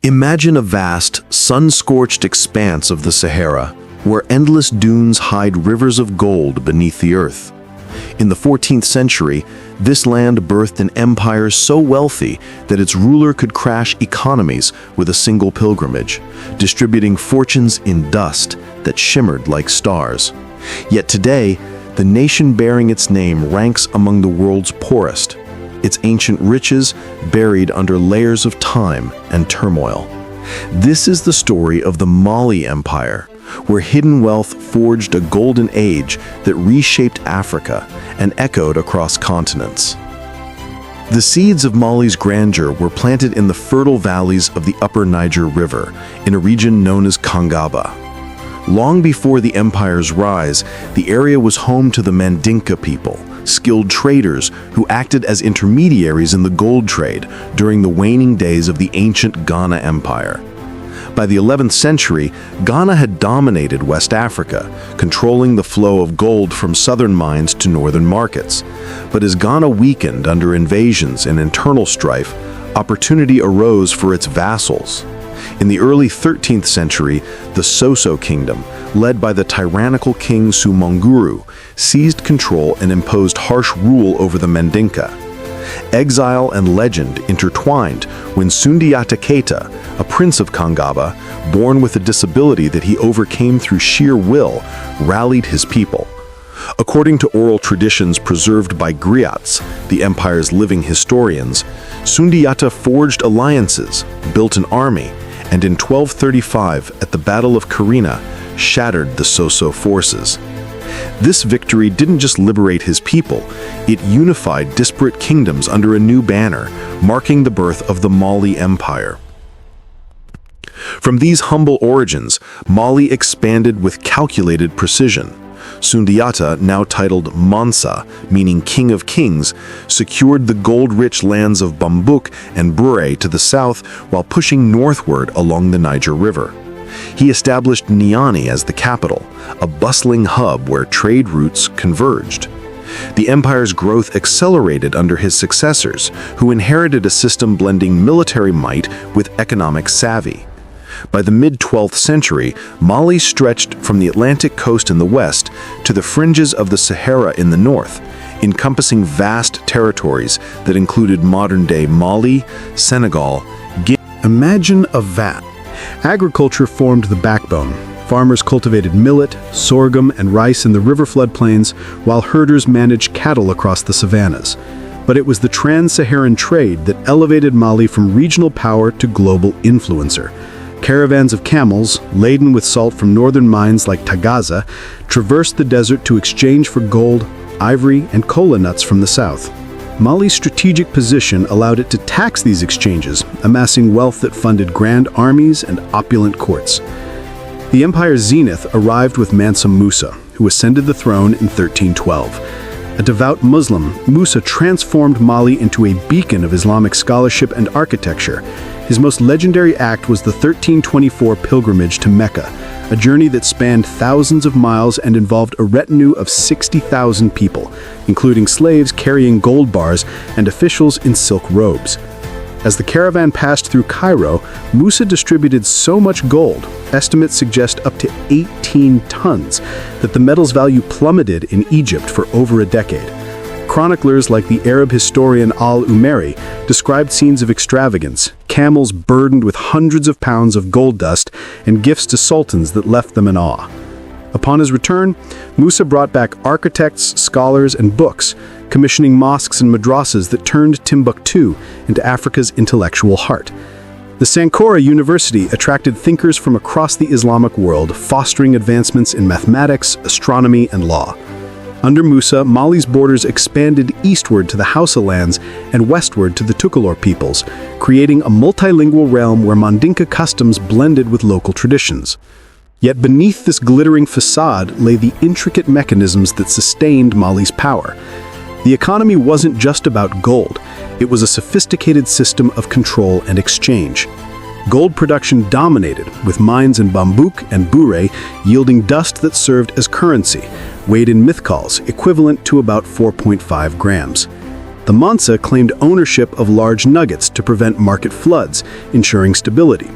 Imagine a vast, sun-scorched expanse of the Sahara, where endless dunes hide rivers of gold beneath the earth. In the 14th century, this land birthed an empire so wealthy that its ruler could crash economies with a single pilgrimage, distributing fortunes in dust that shimmered like stars. Yet today, the nation bearing its name ranks among the world's poorest, its ancient riches buried under layers of time and turmoil. This is the story of the Mali Empire, where hidden wealth forged a golden age that reshaped Africa and echoed across continents. The seeds of Mali's grandeur were planted in the fertile valleys of the upper Niger River, in a region known as Kangaba. Long before the empire's rise, the area was home to the Mandinka people, skilled traders who acted as intermediaries in the gold trade during the waning days of the ancient Ghana Empire. By the 11th century, Ghana had dominated West Africa, controlling the flow of gold from southern mines to northern markets. But as Ghana weakened under invasions and internal strife, opportunity arose for its vassals. In the early 13th century, the Soso Kingdom, led by the tyrannical king Sumonguru, seized control and imposed harsh rule over the Mandinka. Exile and legend intertwined when Sundiata Keita, a prince of Kangaba, born with a disability that he overcame through sheer will, rallied his people. According to oral traditions preserved by griots, the empire's living historians, Sundiata forged alliances, built an army, and in 1235, at the Battle of Karina, shattered the Soso forces. This victory didn't just liberate his people, it unified disparate kingdoms under a new banner, marking the birth of the Mali Empire. From these humble origins, Mali expanded with calculated precision. Sundiata, now titled Mansa, meaning King of Kings, secured the gold-rich lands of Bambouk and Bure to the south while pushing northward along the Niger River. He established Niani as the capital, a bustling hub where trade routes converged. The empire's growth accelerated under his successors, who inherited a system blending military might with economic savvy. By the mid-12th century, Mali stretched from the Atlantic coast in the west to the fringes of the Sahara in the north, encompassing vast territories that included modern-day Mali, Senegal, Guinea. Imagine a vat. Agriculture formed the backbone. Farmers cultivated millet, sorghum, and rice in the river floodplains, while herders managed cattle across the savannas. But it was the trans-Saharan trade that elevated Mali from regional power to global influencer. Caravans of camels, laden with salt from northern mines like Tagaza, traversed the desert to exchange for gold, ivory, and kola nuts from the south. Mali's strategic position allowed it to tax these exchanges, amassing wealth that funded grand armies and opulent courts. The empire's zenith arrived with Mansa Musa, who ascended the throne in 1312. A devout Muslim, Musa transformed Mali into a beacon of Islamic scholarship and architecture. His most legendary act was the 1324 pilgrimage to Mecca, a journey that spanned thousands of miles and involved a retinue of 60,000 people, including slaves carrying gold bars and officials in silk robes. As the caravan passed through Cairo, Musa distributed so much gold, estimates suggest up to 18 tons, that the metal's value plummeted in Egypt for over a decade. Chroniclers like the Arab historian al-Umari described scenes of extravagance, camels burdened with hundreds of pounds of gold dust, and gifts to sultans that left them in awe. Upon his return, Musa brought back architects, scholars, and books, commissioning mosques and madrasas that turned Timbuktu into Africa's intellectual heart. The Sankora University attracted thinkers from across the Islamic world, fostering advancements in mathematics, astronomy, and law. Under Musa, Mali's borders expanded eastward to the Hausa lands and westward to the Tukulor peoples, creating a multilingual realm where Mandinka customs blended with local traditions. Yet beneath this glittering facade lay the intricate mechanisms that sustained Mali's power. The economy wasn't just about gold, it was a sophisticated system of control and exchange. Gold production dominated, with mines in Bambouk and Bure yielding dust that served as currency, weighed in mithqals, equivalent to about 4.5 grams. The Mansa claimed ownership of large nuggets to prevent market floods, ensuring stability.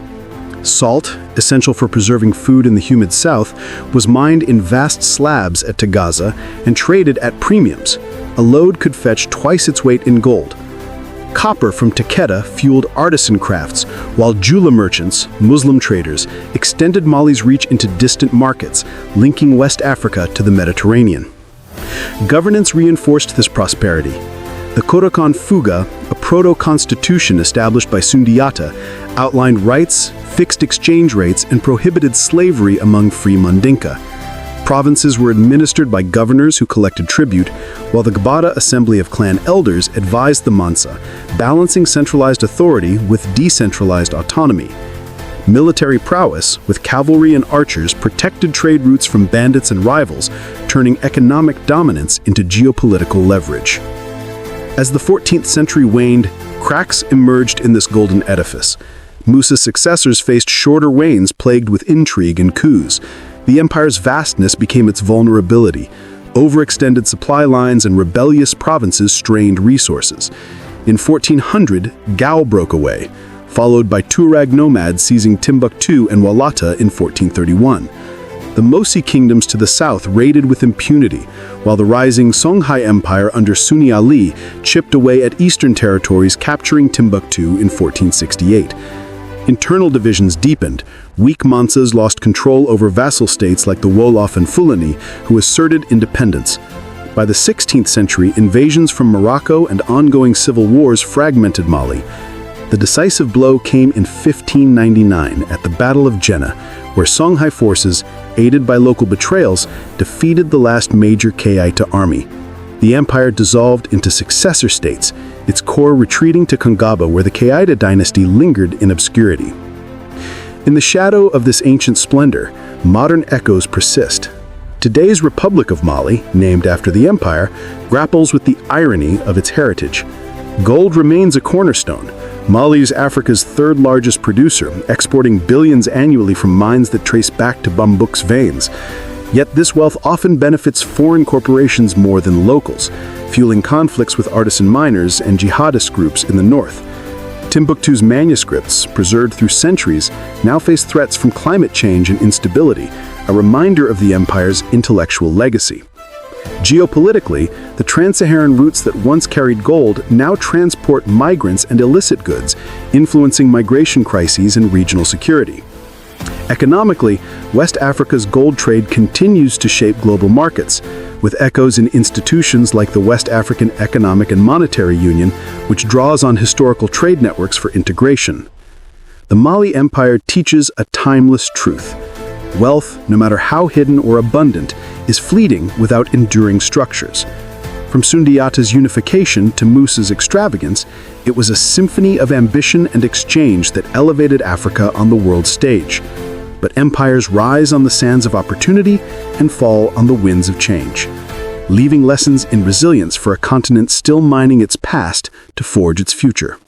Salt, essential for preserving food in the humid south, was mined in vast slabs at Tagaza and traded at premiums. A load could fetch twice its weight in gold. Copper from Takeda fueled artisan crafts, while Jula merchants, Muslim traders, extended Mali's reach into distant markets, linking West Africa to the Mediterranean. Governance reinforced this prosperity. The Korakon Fuga, a proto-constitution established by Sundiata, outlined rights, fixed exchange rates, and prohibited slavery among free Mandinka. Provinces were administered by governors who collected tribute, while the Gbada Assembly of Clan Elders advised the Mansa, balancing centralized authority with decentralized autonomy. Military prowess, with cavalry and archers, protected trade routes from bandits and rivals, turning economic dominance into geopolitical leverage. As the 14th century waned, cracks emerged in this golden edifice. Musa's successors faced shorter reigns plagued with intrigue and coups. The empire's vastness became its vulnerability. Overextended supply lines and rebellious provinces strained resources. In 1400, Gao broke away, followed by Tuareg nomads seizing Timbuktu and Walata in 1431. The Mosi kingdoms to the south raided with impunity, while the rising Songhai Empire under Sunni Ali chipped away at eastern territories, capturing Timbuktu in 1468. Internal divisions deepened. Weak Mansas lost control over vassal states like the Wolof and Fulani, who asserted independence. By the 16th century, invasions from Morocco and ongoing civil wars fragmented Mali. The decisive blow came in 1599 at the Battle of Jenne, where Songhai forces, aided by local betrayals, defeated the last major Kaita army. The empire dissolved into successor states, its core retreating to Kongaba, where the Kaita dynasty lingered in obscurity. In the shadow of this ancient splendor, modern echoes persist. Today's Republic of Mali, named after the empire, grapples with the irony of its heritage. Gold remains a cornerstone. Mali is Africa's third largest producer, exporting billions annually from mines that trace back to Bambouk's veins. Yet this wealth often benefits foreign corporations more than locals, fueling conflicts with artisan miners and jihadist groups in the north. Timbuktu's manuscripts, preserved through centuries, now face threats from climate change and instability, a reminder of the empire's intellectual legacy. Geopolitically, the trans-Saharan routes that once carried gold now transport migrants and illicit goods, influencing migration crises and regional security. Economically, West Africa's gold trade continues to shape global markets, with echoes in institutions like the West African Economic and Monetary Union, which draws on historical trade networks for integration. The Mali Empire teaches a timeless truth. Wealth, no matter how hidden or abundant, is fleeting without enduring structures. From Sundiata's unification to Musa's extravagance, it was a symphony of ambition and exchange that elevated Africa on the world stage. But empires rise on the sands of opportunity and fall on the winds of change, leaving lessons in resilience for a continent still mining its past to forge its future.